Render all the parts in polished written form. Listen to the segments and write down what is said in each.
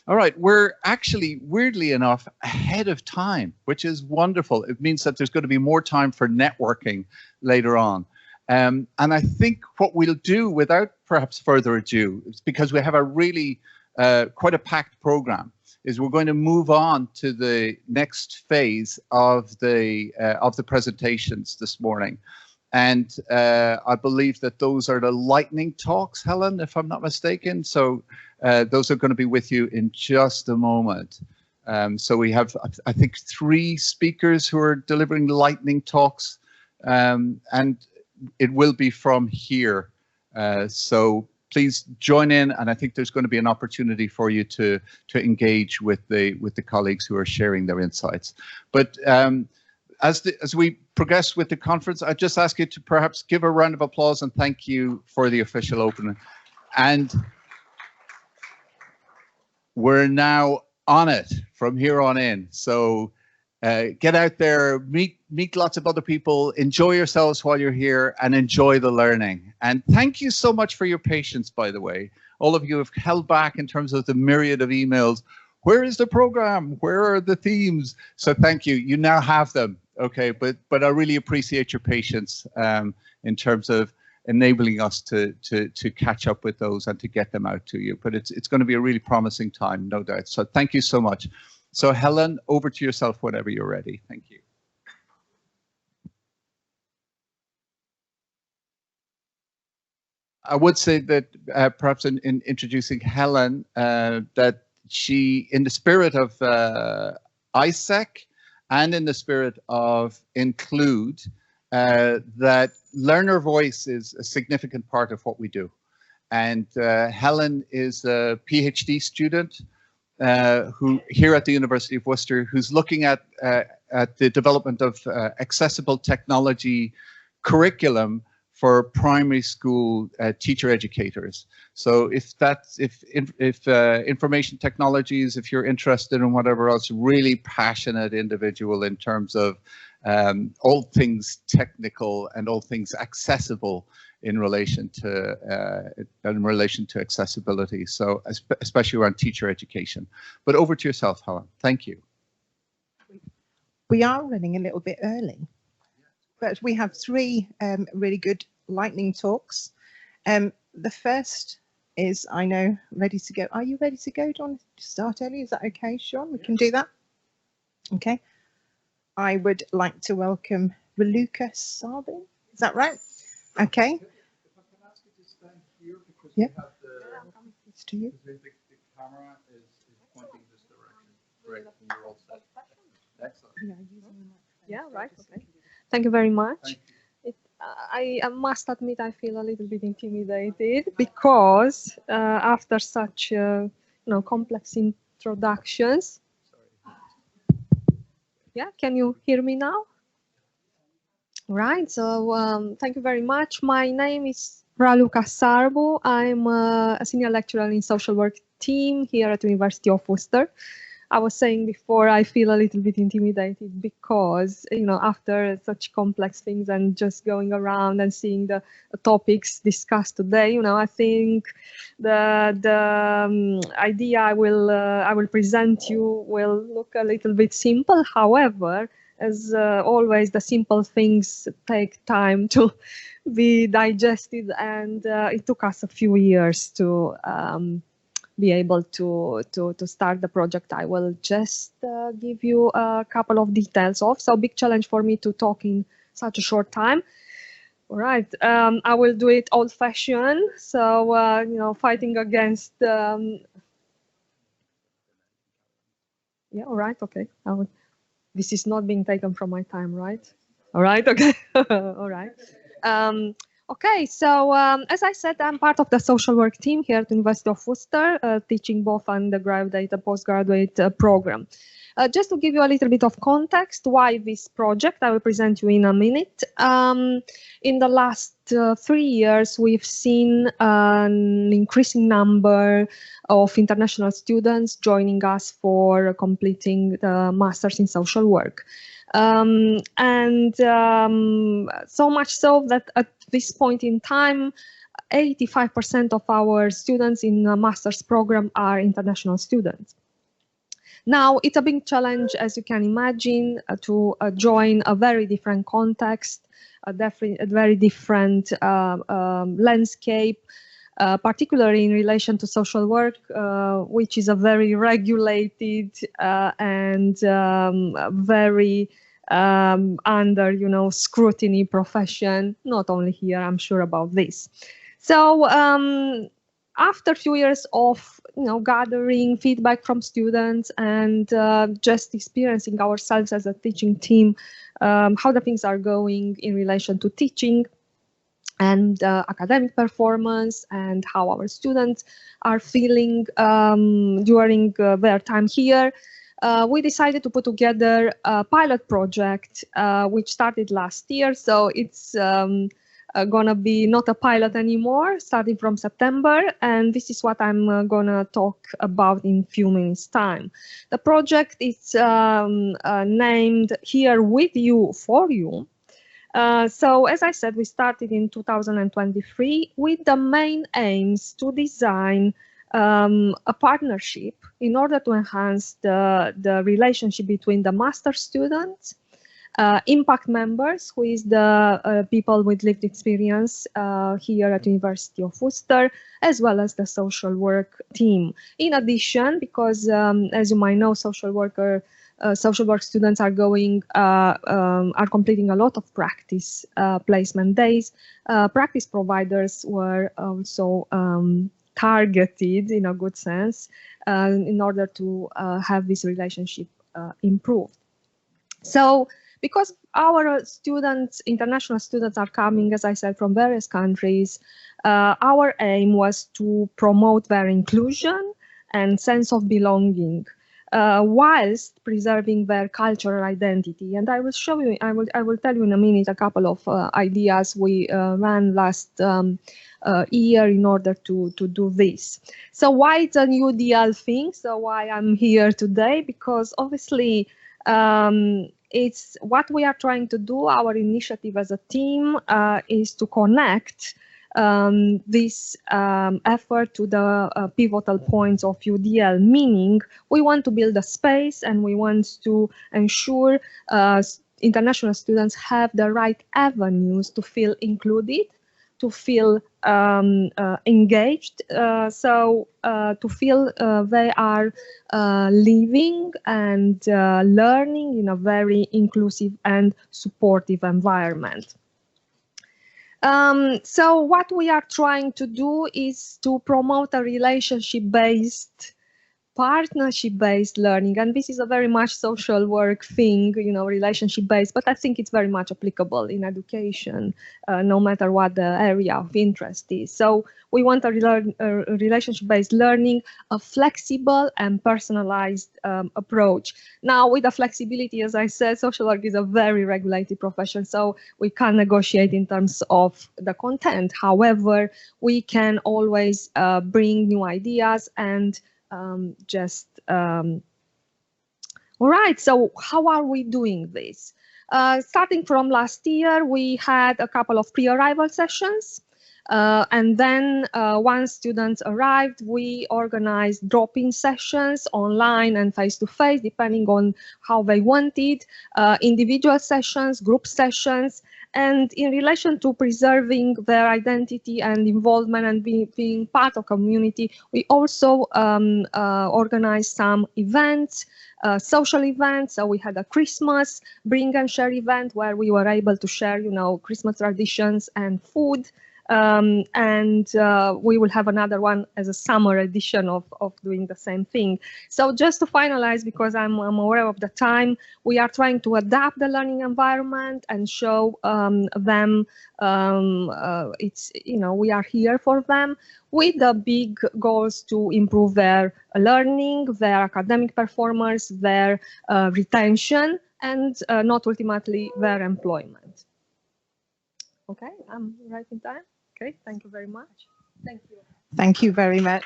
All right, we're actually, weirdly enough, ahead of time, which is wonderful. It means that there's going to be more time for networking later on. And I think what we'll do, without perhaps further ado, is because we have a really quite a packed program, is we're going to move on to the next phase of the presentations this morning. And I believe that those are the lightning talks, Helen, if I'm not mistaken. So those are going to be with you in just a moment. So we have, I think, 3 speakers who are delivering lightning talks, and it will be from here. So please join in, and I think there's going to be an opportunity for you to engage with the colleagues who are sharing their insights. But as we progress with the conference, I just ask you to perhaps give a round of applause and thank you for the official opening. And we're now on it from here on in. So get out there, meet lots of other people, enjoy yourselves while you're here, and enjoy the learning. And thank you so much for your patience, by the way. All of you have held back in terms of the myriad of emails. Where is the program? Where are the themes? So thank you. You now have them. Okay, but I really appreciate your patience in terms of enabling us to catch up with those and to get them out to you. But it's going to be a really promising time, no doubt. So thank you so much. So Helen, over to yourself whenever you're ready. Thank you. I would say that perhaps in introducing Helen, that she, in the spirit of ISEC and in the spirit of Include, that learner voice is a significant part of what we do. And Helen is a PhD student who here at the University of Worcester, who's looking at the development of accessible technology curriculum for primary school teacher educators. So if information technologies, if you're interested in whatever else, really passionate individual in terms of all things technical and all things accessible in relation to accessibility. So especially around teacher education. But over to yourself, Helen. Thank you. We are running a little bit early, but we have 3 really good lightning talks. The first is, I know, ready to go. Are you ready to go? Do you want to start early? Is that okay, Sean? We can do that. Okay. I would like to welcome Raluca Sarbu. Is that right? Okay. If I can ask you to stand here, because we have it's to you. The camera is pointing this direction. Great, you're all set. Excellent. Yeah, right. Okay. Thank you very much. I must admit I feel a little bit intimidated because after such complex introductions. Yeah, can you hear me now? Right. So thank you very much. My name is Raluca Sarbu. I'm a senior lecturer in social work team here at the University of Worcester. I was saying before, I feel a little bit intimidated because, after such complex things and just going around and seeing the topics discussed today, I think the idea I will present you will look a little bit simple. However, as always, the simple things take time to be digested, and it took us a few years to be able to start the project. I will just give you a couple of details of. So big challenge for me to talk in such a short time. All right, I will do it old-fashioned. So fighting against. Yeah. All right. Okay. This is not being taken from my time, right? All right. Okay. All right. Okay, so as I said, I'm part of the social work team here at the University of Worcester, teaching both undergraduate and postgraduate program. Just to give you a little bit of context, why this project, I will present you in a minute. In the last 3 years, we've seen an increasing number of international students joining us for completing the Masters in Social Work. So much so that at this point in time, 85% of our students in the master's program are international students. Now, it's a big challenge, as you can imagine, to join a very different context, a very different landscape, particularly in relation to social work, which is a very regulated and very under, scrutiny profession. Not only here, I'm sure about this. So after a few years of gathering feedback from students and just experiencing ourselves as a teaching team, how the things are going in relation to teaching and academic performance, and how our students are feeling during their time here, we decided to put together a pilot project which started last year. So it's gonna be not a pilot anymore, starting from September, and this is what I'm gonna talk about in a few minutes time. The project is named Here With You, For You. So as I said, we started in 2023 with the main aims to design a partnership in order to enhance the relationship between the master students, impact members, who is the people with lived experience here at University of Worcester, as well as the social work team. In addition, because as you might know, social work students are completing a lot of practice placement days. Practice providers were also targeted in a good sense in order to have this relationship improved. So because our students, international students, are coming, as I said, from various countries, our aim was to promote their inclusion and sense of belonging, whilst preserving their cultural identity. And I will show you, I will tell you in a minute a couple of ideas we ran last year in order to do this. So why it's a new DL thing? So why I'm here today? Because obviously it's what we are trying to do. Our initiative as a team is to connect this effort to the pivotal points of UDL, meaning we want to build a space and we want to ensure international students have the right avenues to feel included, to feel engaged, to feel they are living and learning in a very inclusive and supportive environment. So what we are trying to do is to promote a relationship-based, partnership-based learning, and this is a very much social work thing, relationship-based, but I think it's very much applicable in education, no matter what the area of interest is. So we want a relationship-based learning, a flexible and personalized approach. Now, with the flexibility, as I said, social work is a very regulated profession, so we can't negotiate in terms of the content. However, we can always bring new ideas and all right, so how are we doing this? Starting from last year, we had a couple of pre-arrival sessions. And then once students arrived, we organized drop-in sessions online and face-to-face, depending on how they wanted, individual sessions, group sessions. And in relation to preserving their identity and involvement and being part of community, we also organized some events, social events. So we had a Christmas bring and share event where we were able to share, Christmas traditions and food. And we will have another one as a summer edition of doing the same thing. So just to finalize, because I'm aware of the time, we are trying to adapt the learning environment and show them we are here for them, with the big goals to improve their learning, their academic performance, their retention, and not ultimately their employment. Okay, I'm right in time. Okay, thank you very much. Thank you. Thank you very much.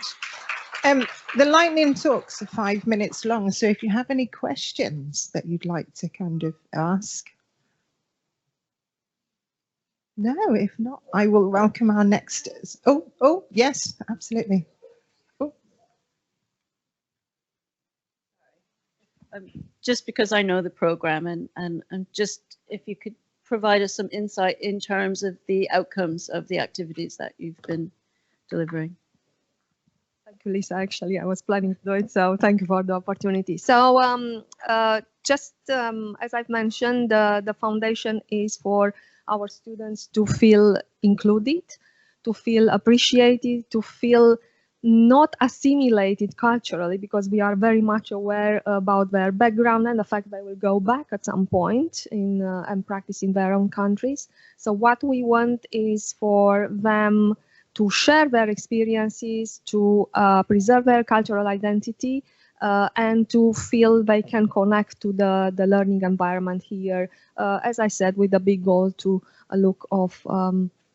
The lightning talks are 5 minutes long, so if you have any questions that you'd like to kind of ask. No, if not, I will welcome our next. Oh, yes, absolutely. Just because I know the program and just if you could provide us some insight in terms of the outcomes of the activities that you've been delivering. Thank you, Lisa. Actually, I was planning to do it, so thank you for the opportunity. So as I've mentioned, the foundation is for our students to feel included, to feel appreciated, to feel not assimilated culturally, because we are very much aware about their background and the fact they will go back at some point and practice in their own countries. So what we want is for them to share their experiences, to preserve their cultural identity, and to feel they can connect to the learning environment here, as I said, with the big goal to look of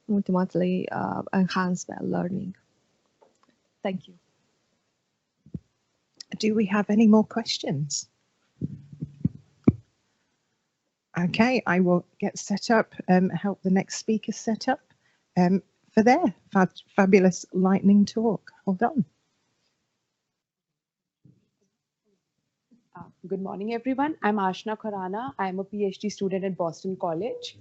ultimately enhance their learning. Thank you. Do we have any more questions? Okay, I will get set up, help the next speaker set up for their fabulous lightning talk. Hold on. Good morning, everyone. I'm Aashna Khurana. I'm a PhD student at Boston College.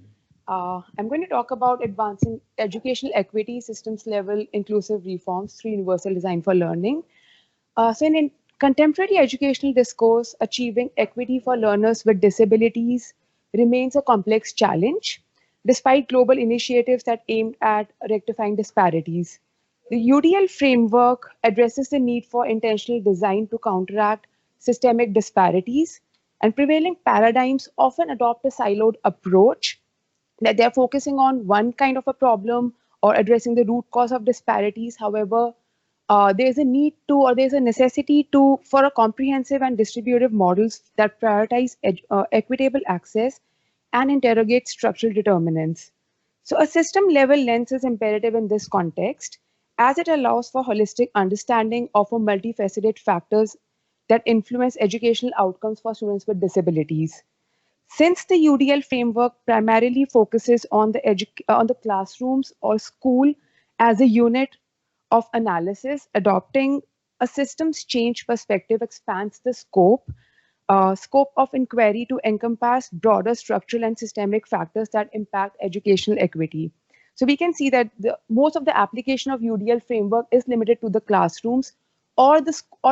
I'm going to talk about advancing educational equity, systems level inclusive reforms through universal design for learning. So in contemporary educational discourse, achieving equity for learners with disabilities remains a complex challenge, despite global initiatives that aim at rectifying disparities. The UDL framework addresses the need for intentional design to counteract systemic disparities, and prevailing paradigms often adopt a siloed approach that they're focusing on one kind of a problem or addressing the root cause of disparities. However, there's a need to, or there's a necessity to, for a comprehensive and distributive models that prioritize equitable access and interrogate structural determinants. So a system level lens is imperative in this context, as it allows for holistic understanding of a multifaceted factors that influence educational outcomes for students with disabilities. Since the UDL framework primarily focuses on the classrooms or school as a unit of analysis, adopting a systems change perspective expands the scope of inquiry to encompass broader structural and systemic factors that impact educational equity. So we can see that most of the application of UDL framework is limited to the classrooms or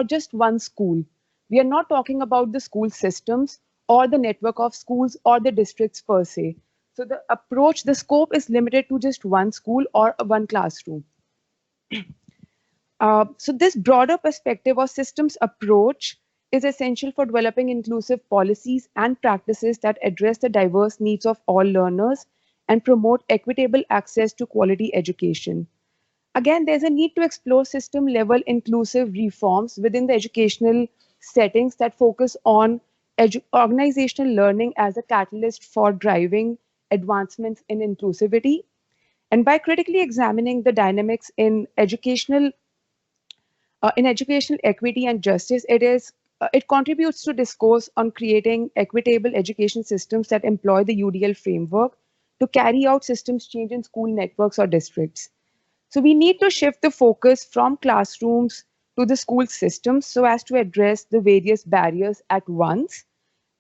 just one school. We are not talking about the school systems or the network of schools or the districts per se. So the approach, the scope is limited to just one school or one classroom. So this broader perspective or systems approach is essential for developing inclusive policies and practices that address the diverse needs of all learners and promote equitable access to quality education. Again, there's a need to explore system level inclusive reforms within the educational settings that focus on organizational learning as a catalyst for driving advancements in inclusivity. And by critically examining the dynamics in educational equity and justice, it contributes to discourse on creating equitable education systems that employ the UDL framework to carry out systems change in school networks or districts. So we need to shift the focus from classrooms to the school systems so as to address the various barriers at once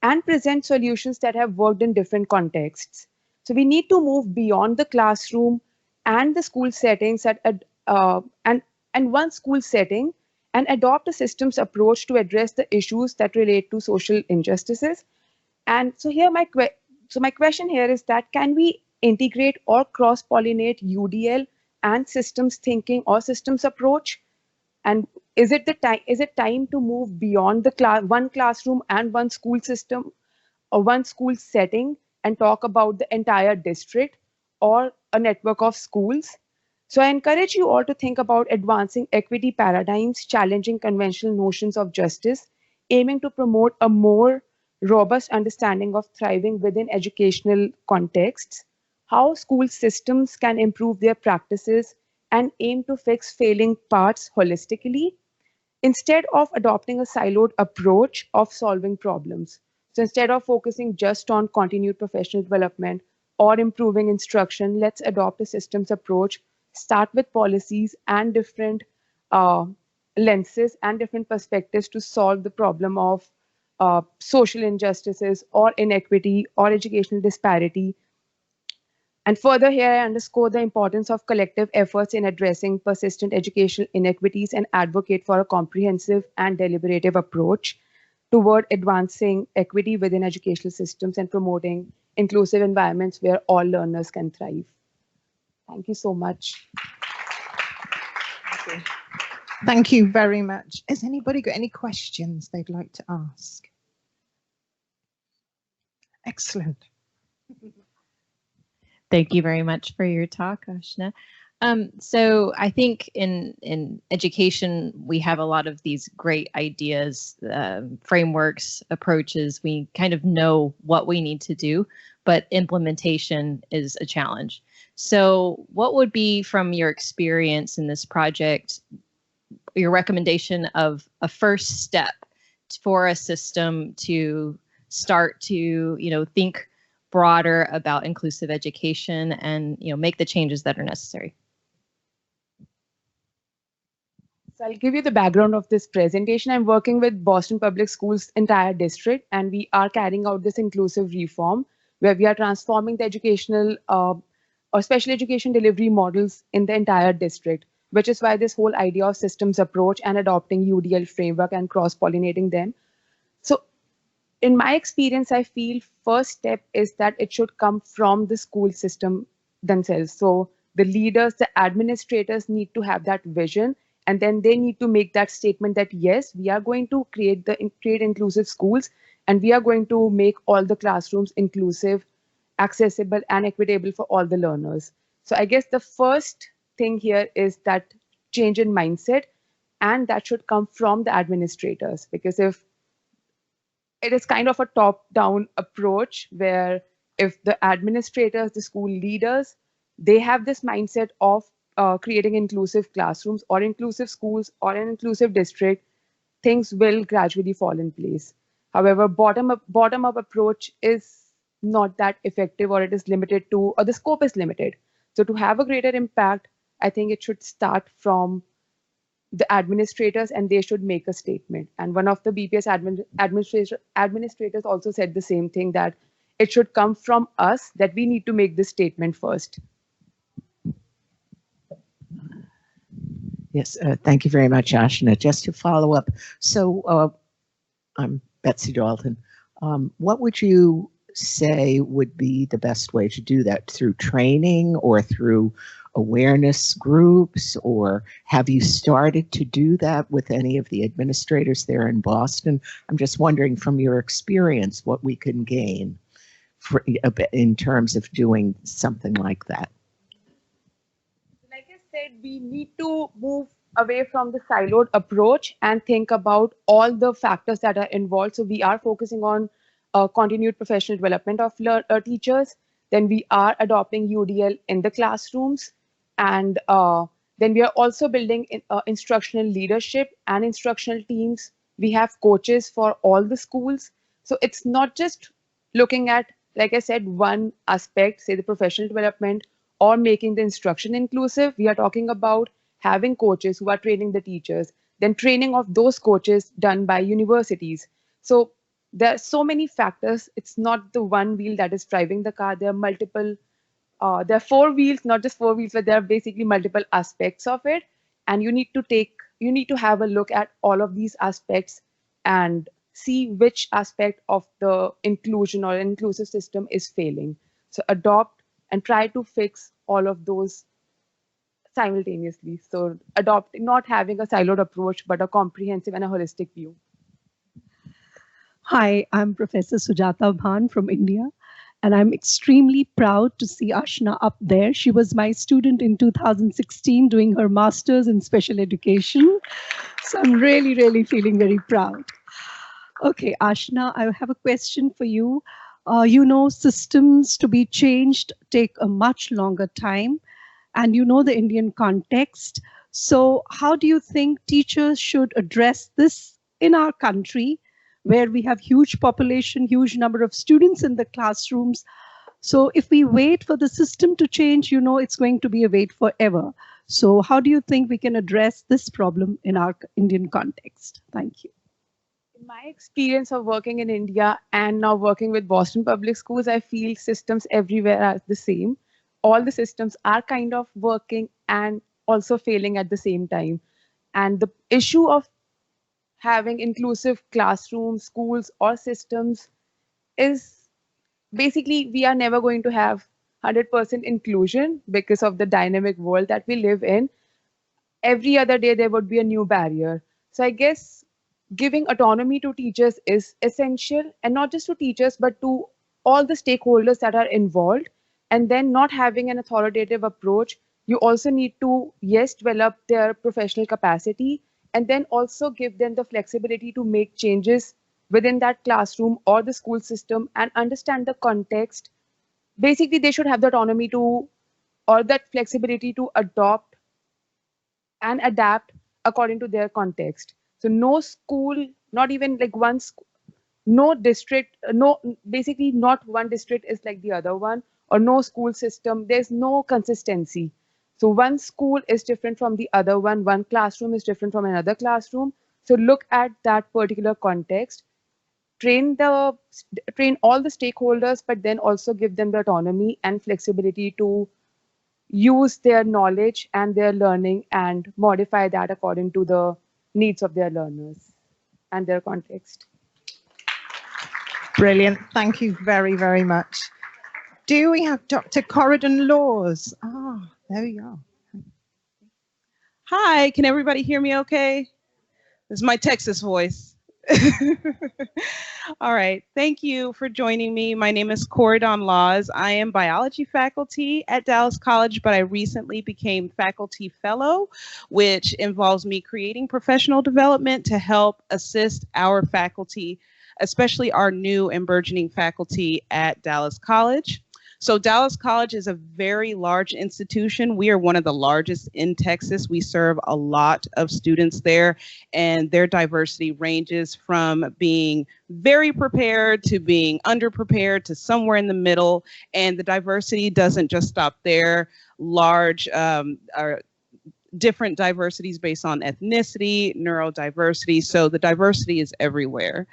and present solutions that have worked in different contexts. So we need to move beyond the classroom and the school settings and one school setting and adopt a systems approach to address the issues that relate to social injustices. And so here my question here is that can we integrate or cross-pollinate UDL and systems thinking or systems approach? And is it time to move beyond the one classroom and one school system or one school setting and talk about the entire district or a network of schools? So I encourage you all to think about advancing equity paradigms, challenging conventional notions of justice, aiming to promote a more robust understanding of thriving within educational contexts, how school systems can improve their practices, and aim to fix failing parts holistically, instead of adopting a siloed approach of solving problems. So instead of focusing just on continued professional development or improving instruction, let's adopt a systems approach, start with policies and different lenses and different perspectives to solve the problem of social injustices or inequity or educational disparity. And further here, I underscore the importance of collective efforts in addressing persistent educational inequities and advocate for a comprehensive and deliberative approach toward advancing equity within educational systems and promoting inclusive environments where all learners can thrive. Thank you so much. Thank you very much. Has anybody got any questions they'd like to ask? Excellent. Thank you very much for your talk, Aashna. So I think in education, we have a lot of these great ideas, frameworks, approaches. We kind of know what we need to do, but implementation is a challenge. So what would be, from your experience in this project, your recommendation of a first step for a system to start to, think broader about inclusive education and, make the changes that are necessary? So I'll give you the background of this presentation. I'm working with Boston Public Schools' entire district, and we are carrying out this inclusive reform where we are transforming the educational or special education delivery models in the entire district, which is why this whole idea of systems approach and adopting UDL framework and cross-pollinating them. So in my experience, I feel first step is that it should come from the school system themselves. So the leaders, the administrators need to have that vision, and then they need to make that statement that, yes, we are going to create inclusive schools, and we are going to make all the classrooms inclusive, accessible, and equitable for all the learners. So I guess the first thing here is that change in mindset, and that should come from the administrators, because if it is kind of a top-down approach where if the administrators, the school leaders, they have this mindset of creating inclusive classrooms or inclusive schools or an inclusive district, things will gradually fall in place. However, bottom-up approach is not that effective, or it is limited to, or the scope is limited. So to have a greater impact, I think it should start from the administrators, and they should make a statement. And one of the BPS administrators also said the same thing, that it should come from us, that we need to make this statement first. Yes, thank you very much, Aashna. Just to follow up, so I'm Betsy Dalton. What would you say would be the best way to do that? Through training or through awareness groups, or have you started to do that with any of the administrators there in Boston? I'm just wondering, from your experience, what we can gain in terms of doing something like that. Like I said, we need to move away from the siloed approach and think about all the factors that are involved. So we are focusing on continued professional development of teachers. Then we are adopting UDL in the classrooms. And then we are also building instructional leadership and instructional teams. We have coaches for all the schools. So it's not just looking at, like I said, one aspect, say the professional development or making the instruction inclusive. We are talking about having coaches who are training the teachers, then training of those coaches done by universities. So there are so many factors. It's not the one wheel that is driving the car. There are multiple, there are four wheels, not just four wheels, but there are basically multiple aspects of it. And you need to have a look at all of these aspects and see which aspect of the inclusion or inclusive system is failing. So adopt and try to fix all of those simultaneously. So adopt, not having a siloed approach, but a comprehensive and a holistic view. Hi, I'm Professor Sujata Bhan from India, and I'm extremely proud to see Aashna up there. She was my student in 2016 doing her master's in special education. So I'm really, really feeling very proud. Okay, Aashna, I have a question for you. Systems to be changed take a much longer time, and the Indian context. So how do you think teachers should address this in our country, where we have huge population, huge number of students in the classrooms? So if we wait for the system to change, it's going to be a wait forever. So how do you think we can address this problem in our Indian context? Thank you. In my experience of working in India and now working with Boston Public Schools, I feel systems everywhere are the same. All the systems are kind of working and also failing at the same time. And the issue of having inclusive classrooms, schools, or systems is basically we are never going to have 100% inclusion because of the dynamic world that we live in. Every other day, there would be a new barrier. So I guess giving autonomy to teachers is essential, and not just to teachers, but to all the stakeholders that are involved. And then not having an authoritative approach, you also need to, yes, develop their professional capacity, and then also give them the flexibility to make changes within that classroom or the school system and understand the context. Basically, they should have the autonomy to, or that flexibility to adopt and adapt according to their context. So no school, not even like one school, no district, basically not one district is like the other one, or no school system, there's no consistency. So one school is different from the other one classroom is different from another classroom. So look at that particular context, train all the stakeholders, but then also give them the autonomy and flexibility to use their knowledge and their learning and modify that according to the needs of their learners and their context. Brilliant. Thank you very, very much. Do we have Dr. Coridon Laws? Ah, there we are. Hi, can everybody hear me okay? This is my Texas voice. All right, thank you for joining me. My name is Coridon Laws. I am biology faculty at Dallas College, but I recently became faculty fellow, which involves me creating professional development to help assist our faculty, especially our new and burgeoning faculty at Dallas College. So Dallas College is a very large institution. We are one of the largest in Texas. We serve a lot of students there, and their diversity ranges from being very prepared to being underprepared to somewhere in the middle. And the diversity doesn't just stop there. Large different diversities based on ethnicity, neurodiversity. So the diversity is everywhere.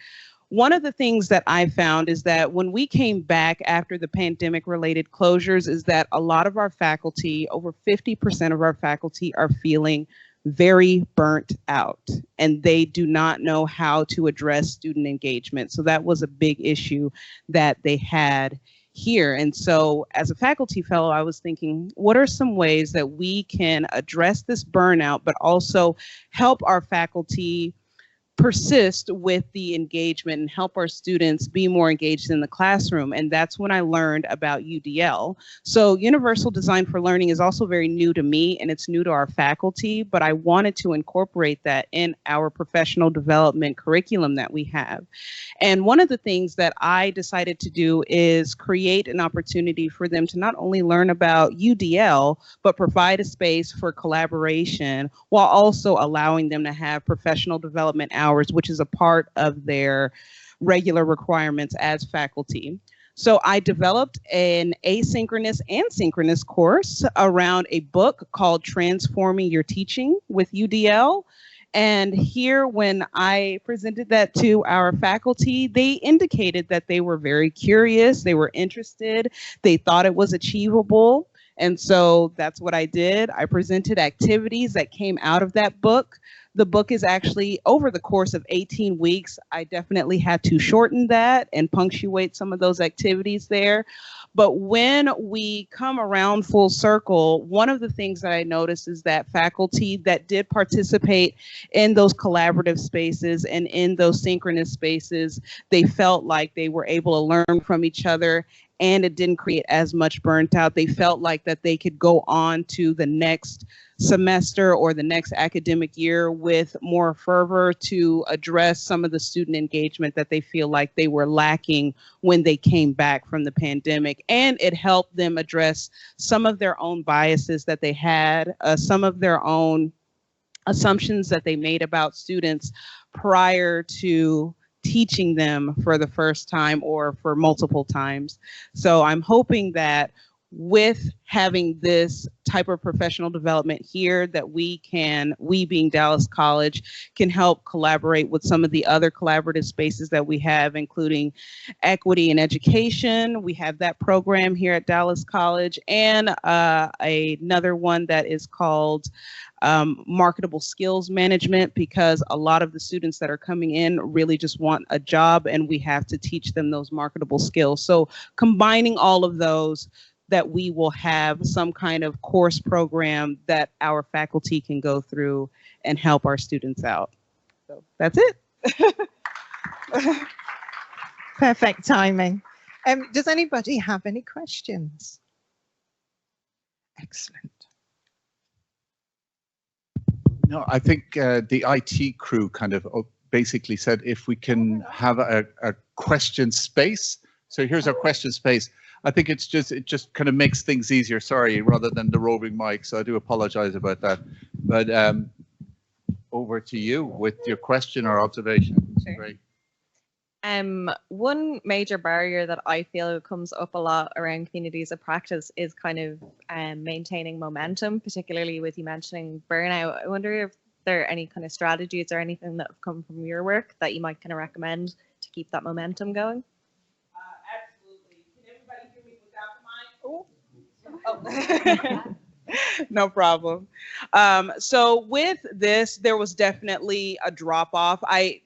One of the things that I found is that when we came back after the pandemic related closures is that a lot of our faculty, over 50% of our faculty, are feeling very burnt out, and they do not know how to address student engagement. So that was a big issue that they had here. And so as a faculty fellow, I was thinking, what are some ways that we can address this burnout, but also help our faculty persist with the engagement and help our students be more engaged in the classroom? And that's when I learned about UDL. So Universal Design for Learning is also very new to me, and it's new to our faculty, but I wanted to incorporate that in our professional development curriculum that we have. And one of the things that I decided to do is create an opportunity for them to not only learn about UDL, but provide a space for collaboration while also allowing them to have professional development hours, which is a part of their regular requirements as faculty. So I developed an asynchronous and synchronous course around a book called Transforming Your Teaching with UDL. And here, when I presented that to our faculty, they indicated that they were very curious, they were interested, they thought it was achievable. And so that's what I did. I presented activities that came out of that book. The book is actually over the course of 18 weeks. I definitely had to shorten that and punctuate some of those activities there. But when we come around full circle, one of the things that I noticed is that faculty that did participate in those collaborative spaces and in those synchronous spaces, they felt like they were able to learn from each other, and it didn't create as much burnt out. They felt like that they could go on to the next semester or the next academic year with more fervor to address some of the student engagement that they feel like they were lacking when they came back from the pandemic. And it helped them address some of their own biases that they had, some of their own assumptions that they made about students prior to teaching them for the first time or for multiple times. So I'm hoping that with having this type of professional development here, that we being Dallas College, can help collaborate with some of the other collaborative spaces that we have, including equity in education. We have that program here at Dallas College, and another one that is called marketable skills management, because a lot of the students that are coming in really just want a job, and we have to teach them those marketable skills. So combining all of those, that we will have some kind of course program that our faculty can go through and help our students out. So that's it. Perfect timing. Does anybody have any questions? Excellent. No, I think the IT crew kind of basically said if we can have a question space. So here's our question space. I think it just kind of makes things easier. Sorry, rather than the roving mic. So I do apologize about that. But over to you with your question or observation. Sure. Great. One major barrier that I feel comes up a lot around communities of practice is kind of maintaining momentum, particularly with you mentioning burnout. I wonder if there are any kind of strategies or anything that have come from your work that you might kind of recommend to keep that momentum going. Oh. No problem. So with this, there was definitely a drop off.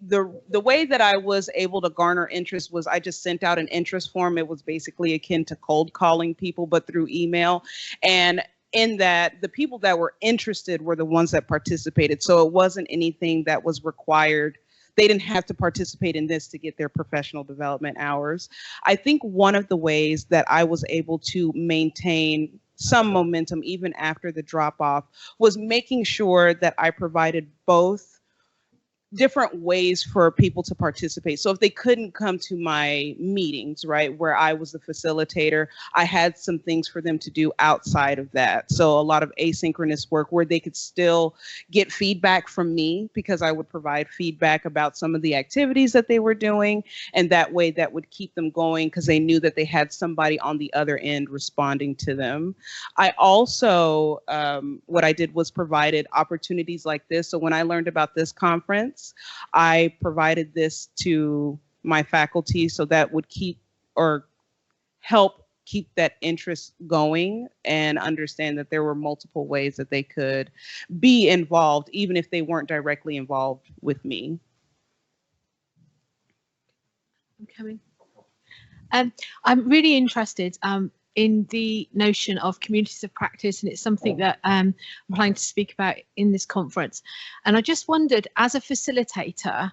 The way that I was able to garner interest was I just sent out an interest form. It was basically akin to cold calling people, but through email. And in that, the people that were interested were the ones that participated. So it wasn't anything that was required. They didn't have to participate in this to get their professional development hours. I think one of the ways that I was able to maintain some momentum even after the drop off was making sure that I provided both different ways for people to participate. So if they couldn't come to my meetings, right, where I was the facilitator, I had some things for them to do outside of that. So a lot of asynchronous work where they could still get feedback from me, because I would provide feedback about some of the activities that they were doing. And that way that would keep them going, because they knew that they had somebody on the other end responding to them. I also, what I did was provided opportunities like this. So when I learned about this conference, I provided this to my faculty so that would keep or help keep that interest going, and understand that there were multiple ways that they could be involved, even if they weren't directly involved with me. I'm coming. I'm really interested in the notion of communities of practice, and it's something that I'm planning to speak about in this conference. And I just wondered, as a facilitator,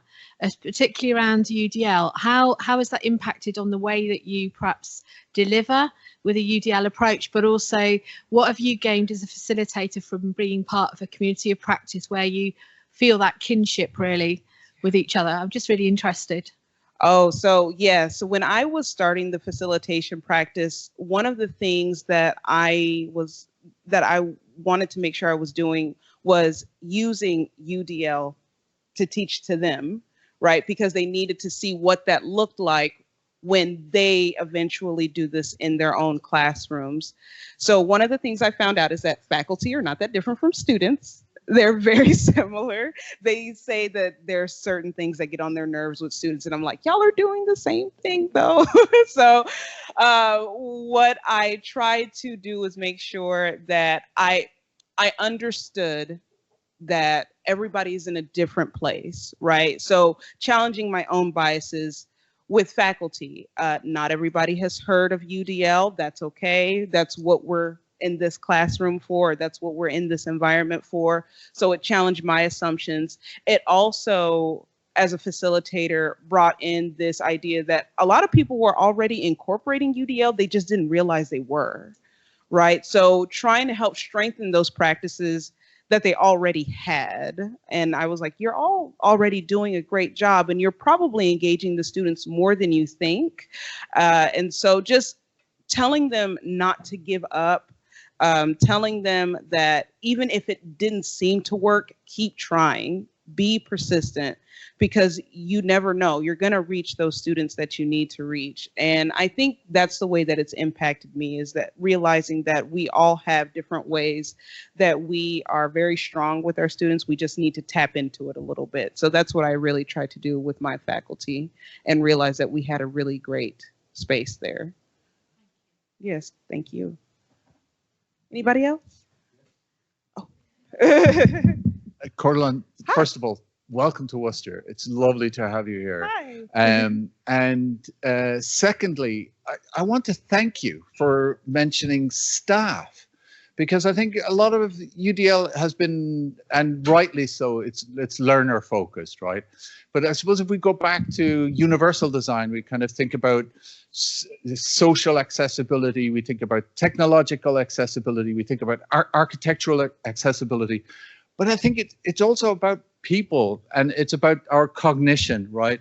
particularly around UDL, how has that impacted on the way that you perhaps deliver with a UDL approach, but also what have you gained as a facilitator from being part of a community of practice where you feel that kinship really with each other? I'm just really interested. Oh, so yeah. So when I was starting the facilitation practice, one of the things that I wanted to make sure I was doing was using UDL to teach to them, right? Because they needed to see what that looked like when they eventually do this in their own classrooms. So one of the things I found out is that faculty are not that different from students. They're very similar. They say that there are certain things that get on their nerves with students, and I'm like, y'all are doing the same thing though. So what I tried to do was make sure that I understood that everybody's in a different place, right? So challenging my own biases with faculty. Not everybody has heard of UDL. That's okay. That's what we're in this classroom for. That's what we're in this environment for. So it challenged my assumptions. It also, as a facilitator, brought in this idea that a lot of people were already incorporating UDL. They just didn't realize they were, right? So trying to help strengthen those practices that they already had. And I was like, you're all already doing a great job, and you're probably engaging the students more than you think. And so just telling them not to give up, telling them that even if it didn't seem to work, keep trying, be persistent, because you never know, you're going to reach those students that you need to reach. And I think that's the way that it's impacted me, is that realizing that we all have different ways that we are very strong with our students. We just need to tap into it a little bit. So that's what I really tried to do with my faculty, and realize that we had a really great space there. Yes, thank you. Anybody else? Oh. Coridon, first of all, welcome to Worcester. It's lovely to have you here. Hi. Secondly, I want to thank you for mentioning staff, because I think a lot of UDL has been, and rightly so, it's learner focused, right? But I suppose if we go back to universal design, we kind of think about social accessibility, we think about technological accessibility, we think about architectural accessibility. But I think it's also about people, and it's about our cognition, right?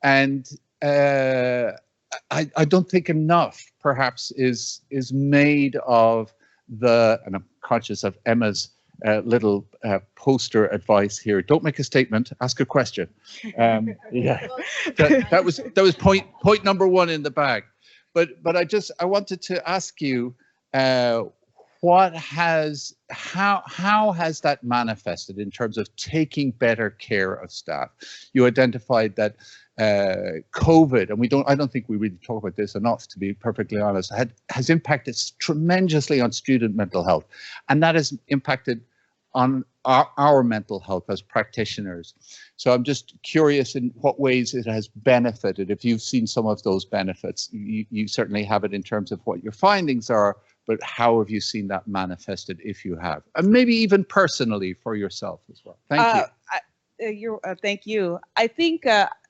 And I don't think enough, perhaps, is made of the, and I'm conscious of Emma's little poster advice here. Don't make a statement, ask a question. Yeah, that was point number one in the bag. But I wanted to ask you, how has that manifested in terms of taking better care of staff? You identified that COVID, and I don't think we really talk about this enough, to be perfectly honest, has impacted tremendously on student mental health, and that has impacted on our mental health as practitioners. So I'm just curious in what ways it has benefited. If you've seen some of those benefits, you certainly have it in terms of what your findings are, but how have you seen that manifested, if you have? And maybe even personally for yourself as well. Thank you. Thank you. I think,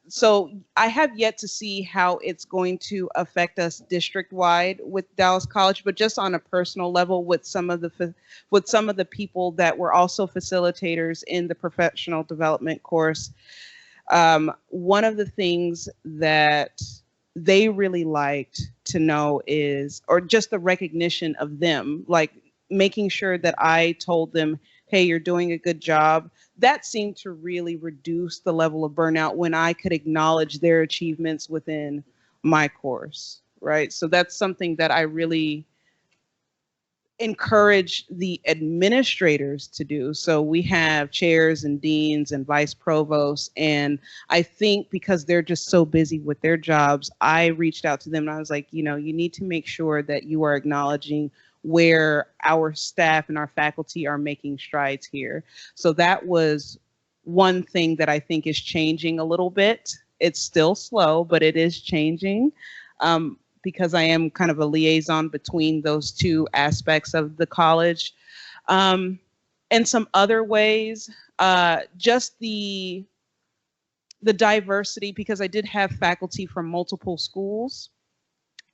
so I have yet to see how it's going to affect us district-wide with Dallas College, but just on a personal level with some of the people that were also facilitators in the professional development course. One of the things that they really liked to know is, or just the recognition of them, like making sure that I told them, hey, you're doing a good job. That seemed to really reduce the level of burnout when I could acknowledge their achievements within my course, right? So that's something that I really encourage the administrators to do. So we have chairs and deans and vice provosts, and I think because they're just so busy with their jobs, I reached out to them and I was like, you need to make sure that you are acknowledging where our staff and our faculty are making strides here. So that was one thing that I think is changing a little bit. It's still slow, but it is changing. Because I am kind of a liaison between those two aspects of the college. And some other ways, just the diversity, because I did have faculty from multiple schools,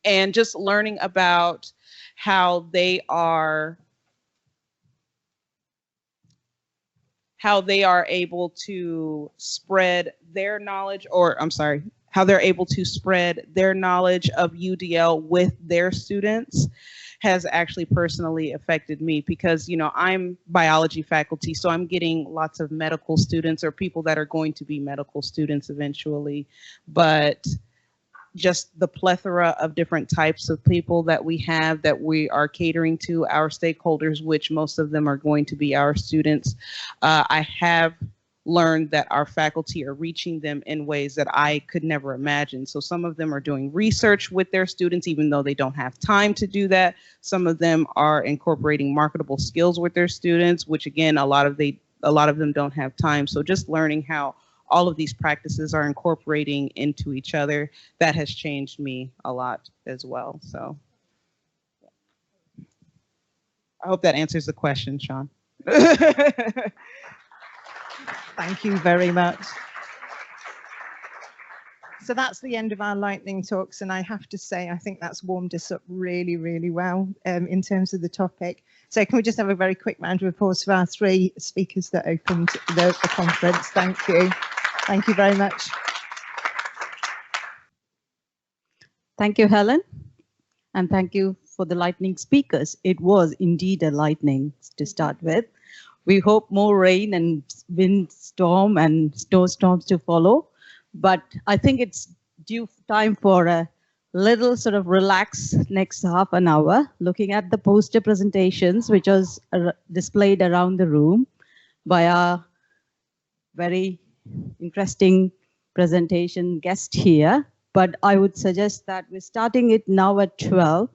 and just learning about how they are able to spread their knowledge, or I'm sorry, how they're able to spread their knowledge of UDL with their students has actually personally affected me, because, I'm biology faculty, so I'm getting lots of medical students or people that are going to be medical students eventually. But just the plethora of different types of people that we have that we are catering to, our stakeholders, which most of them are going to be our students. I have learned that our faculty are reaching them in ways that I could never imagine. So some of them are doing research with their students, even though they don't have time to do that. Some of them are incorporating marketable skills with their students, which again, a lot of them don't have time. So just learning how all of these practices are incorporating into each other, that has changed me a lot as well. So I hope that answers the question, Sean. Thank you very much. So that's the end of our lightning talks, and I have to say, I think that's warmed us up really, really well in terms of the topic. So can we just have a very quick round of applause for our three speakers that opened the conference? Thank you. Thank you very much. Thank you, Helen, and thank you for the lightning speakers. It was indeed a lightning to start with. We hope more rain and windstorm and snowstorms to follow. But I think it's due time for a little sort of relax next half an hour, looking at the poster presentations, which was displayed around the room by our very interesting presentation guest here. But I would suggest that we're starting it now at 12.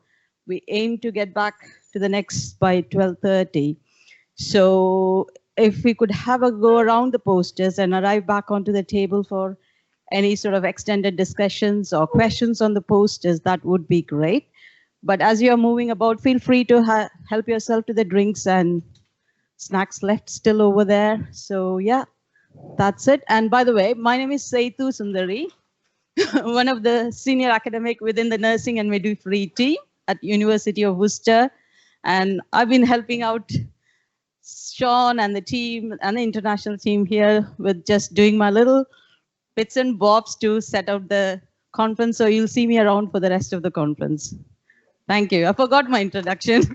We aim to get back to the next by 12:30. So if we could have a go around the posters and arrive back onto the table for any sort of extended discussions or questions on the posters, that would be great. But as you're moving about, feel free to help yourself to the drinks and snacks left still over there. So yeah, that's it. And by the way, my name is Seithu Sundari, one of the senior academic within the nursing and midwifery team at University of Worcester. And I've been helping out Sean and the team and the international team here with just doing my little bits and bobs to set out the conference. So you'll see me around for the rest of the conference. Thank you. I forgot my introduction.